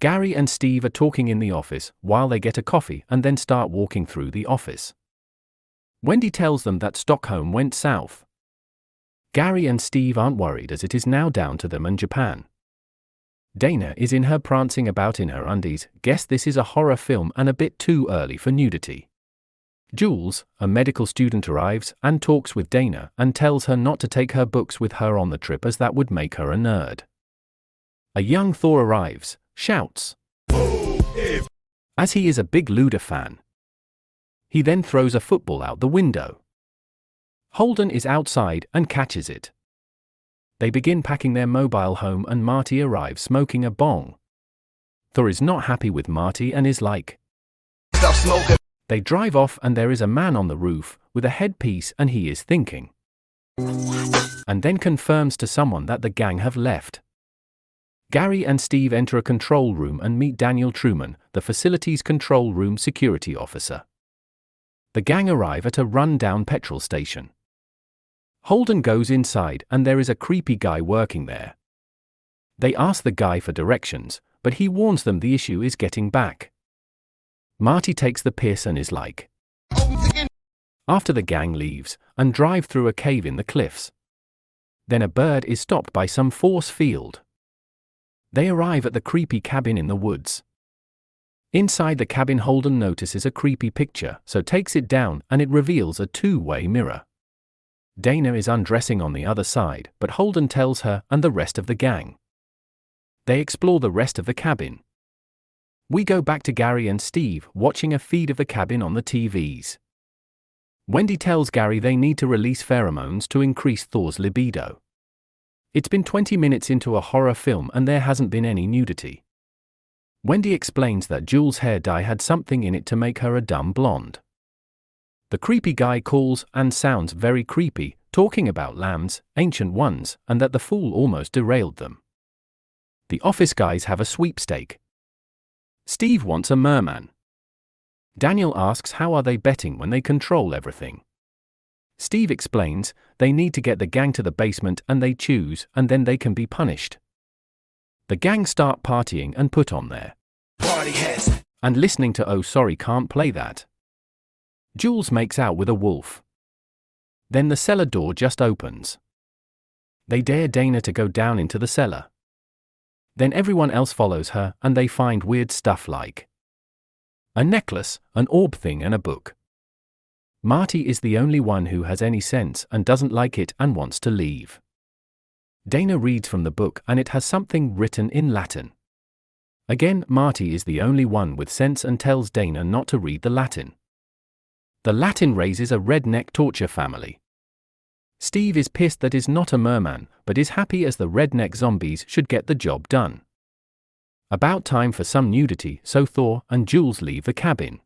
Gary and Steve are talking in the office while they get a coffee and then start walking through the office. Wendy tells them that Stockholm went south. Gary and Steve aren't worried as it is now down to them and Japan. Dana is in her prancing about in her undies. Guess this is a horror film and a bit too early for nudity. Jules, a medical student, arrives and talks with Dana and tells her not to take her books with her on the trip as that would make her a nerd. A young Thor arrives, shouts, as he is a big Luda fan. He then throws a football out the window. Holden is outside and catches it. They begin packing their mobile home and Marty arrives smoking a bong. Thor is not happy with Marty and is like, "Stop smoking." They drive off and there is a man on the roof with a headpiece and he is thinking. And then confirms to someone that the gang have left. Gary and Steve enter a control room and meet Daniel Truman, the facility's control room security officer. The gang arrive at a run-down petrol station. Holden goes inside and there is a creepy guy working there. They ask the guy for directions, but he warns them the issue is getting back. Marty takes the piss and is like, after the gang leaves and drive through a cave in the cliffs. Then a bird is stopped by some force field. They arrive at the creepy cabin in the woods. Inside the cabin, Holden notices a creepy picture, so takes it down and it reveals a two-way mirror. Dana is undressing on the other side, but Holden tells her and the rest of the gang. They explore the rest of the cabin. We go back to Gary and Steve watching a feed of the cabin on the TVs. Wendy tells Gary they need to release pheromones to increase Thor's libido. It's been 20 minutes into a horror film and there hasn't been any nudity. Wendy explains that Jules' hair dye had something in it to make her a dumb blonde. The creepy guy calls and sounds very creepy, talking about lambs, ancient ones, and that the fool almost derailed them. The office guys have a sweepstake. Steve wants a merman. Daniel asks how are they betting when they control everything. Steve explains they need to get the gang to the basement and they choose and then they can be punished. The gang start partying and put on their party hats and listening to Oh Sorry Can't Play That. Jules makes out with a wolf. Then the cellar door just opens. They dare Dana to go down into the cellar. Then everyone else follows her and they find weird stuff like a necklace, an orb thing and a book. Marty is the only one who has any sense and doesn't like it and wants to leave. Dana reads from the book and it has something written in Latin. Again, Marty is the only one with sense and tells Dana not to read the Latin. The Latin raises a redneck torture family. Steve is pissed that is not a merman, but is happy as the redneck zombies should get the job done. About time for some nudity, so Thor and Jules leave the cabin.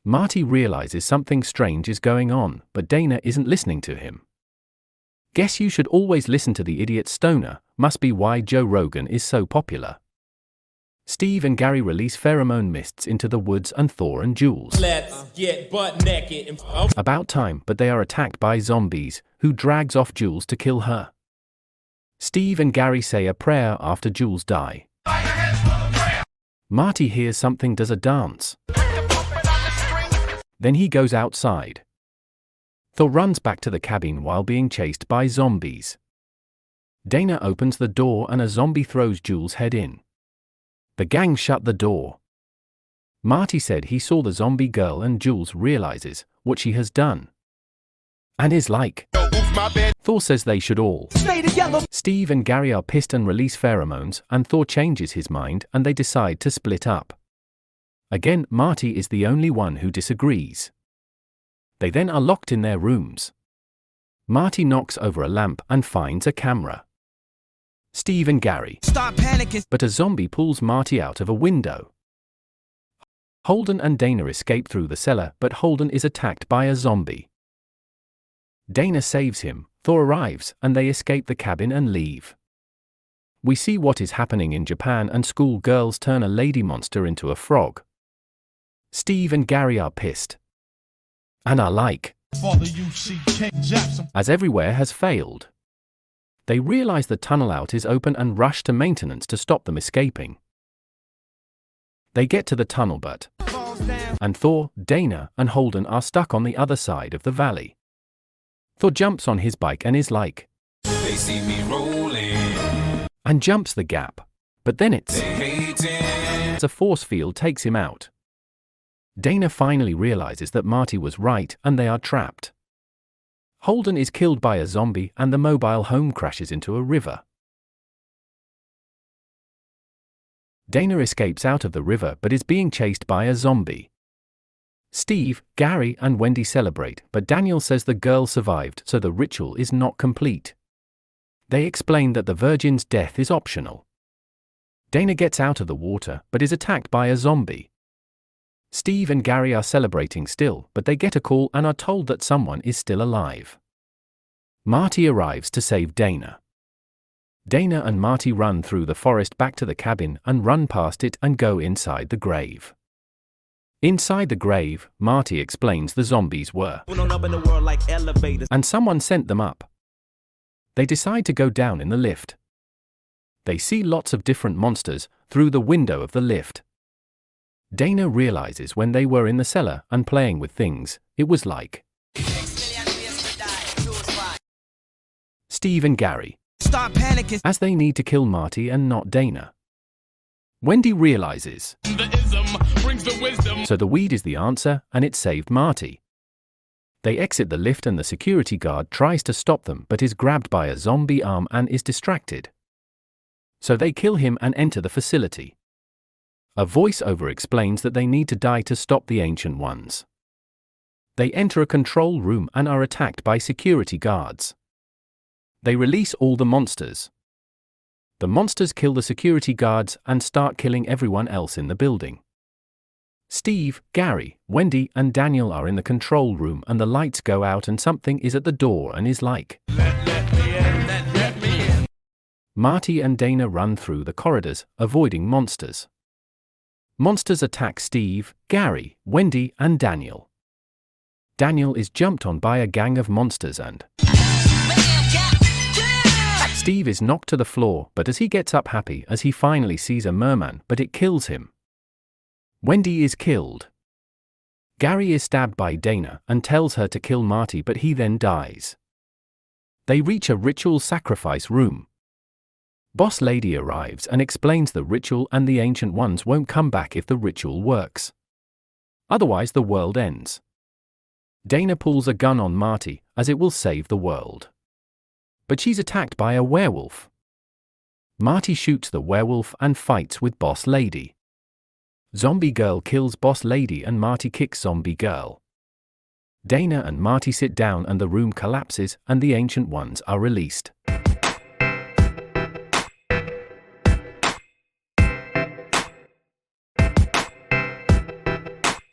Marty realizes something strange is going on, but Dana isn't listening to him. Guess you should always listen to the idiot stoner, must be why Joe Rogan is so popular. Steve and Gary release pheromone mists into the woods and Thor and Jules. Let's get butt naked. About time, but they are attacked by zombies, who drags off Jules to kill her. Steve and Gary say a prayer after Jules die. Marty hears something does a dance. Then he goes outside. Thor runs back to the cabin while being chased by zombies. Dana opens the door and a zombie throws Jules' head in. The gang shut the door. Marty said he saw the zombie girl and Jules realizes what she has done. And is like, Thor says they should all stay together. Steve and Gary are pissed and release pheromones and Thor changes his mind and they decide to split up. Again, Marty is the only one who disagrees. They then are locked in their rooms. Marty knocks over a lamp and finds a camera. Steve and Gary stop panicking, but a zombie pulls Marty out of a window. Holden and Dana escape through the cellar, but Holden is attacked by a zombie. Dana saves him, Thor arrives, and they escape the cabin and leave. We see what is happening in Japan and school girls turn a lady monster into a frog. Steve and Gary are pissed. And are like, as everywhere has failed. They realize the tunnel out is open and rush to maintenance to stop them escaping. They get to the tunnel and Thor, Dana, and Holden are stuck on the other side of the valley. Thor jumps on his bike and is like, They see me rolling. and jumps the gap. But then They hating. a force field takes him out. Dana finally realizes that Marty was right and they are trapped. Holden is killed by a zombie and the mobile home crashes into a river. Dana escapes out of the river but is being chased by a zombie. Steve, Gary, and Wendy celebrate, but Daniel says the girl survived, so the ritual is not complete. They explain that the virgin's death is optional. Dana gets out of the water but is attacked by a zombie. Steve and Gary are celebrating still, but they get a call and are told that someone is still alive. Marty arrives to save Dana. Dana and Marty run through the forest back to the cabin and run past it and go inside the grave. Inside the grave, Marty explains the zombies were, and someone sent them up. They decide to go down in the lift. They see lots of different monsters through the window of the lift. Dana realizes when they were in the cellar and playing with things, it was like Steve and Gary, Stop panicking. as they need to kill Marty and not Dana. Wendy realizes, The ism brings the wisdom. so the weed is the answer and it saved Marty. They exit the lift and the security guard tries to stop them but is grabbed by a zombie arm and is distracted. So they kill him and enter the facility. A voiceover explains that they need to die to stop the Ancient Ones. They enter a control room and are attacked by security guards. They release all the monsters. The monsters kill the security guards and start killing everyone else in the building. Steve, Gary, Wendy, and Daniel are in the control room and the lights go out and something is at the door and is like, Let me in. Marty and Dana run through the corridors, avoiding monsters. Monsters attack Steve, Gary, Wendy, and Daniel. Daniel is jumped on by a gang of monsters and Steve is knocked to the floor, but as he gets up happy as he finally sees a merman, but it kills him. Wendy is killed. Gary is stabbed by Dana and tells her to kill Marty, but he then dies. They reach a ritual sacrifice room. Boss Lady arrives and explains the ritual and the Ancient Ones won't come back if the ritual works. Otherwise the world ends. Dana pulls a gun on Marty as it will save the world. But she's attacked by a werewolf. Marty shoots the werewolf and fights with Boss Lady. Zombie Girl kills Boss Lady and Marty kicks Zombie Girl. Dana and Marty sit down and the room collapses and the Ancient Ones are released.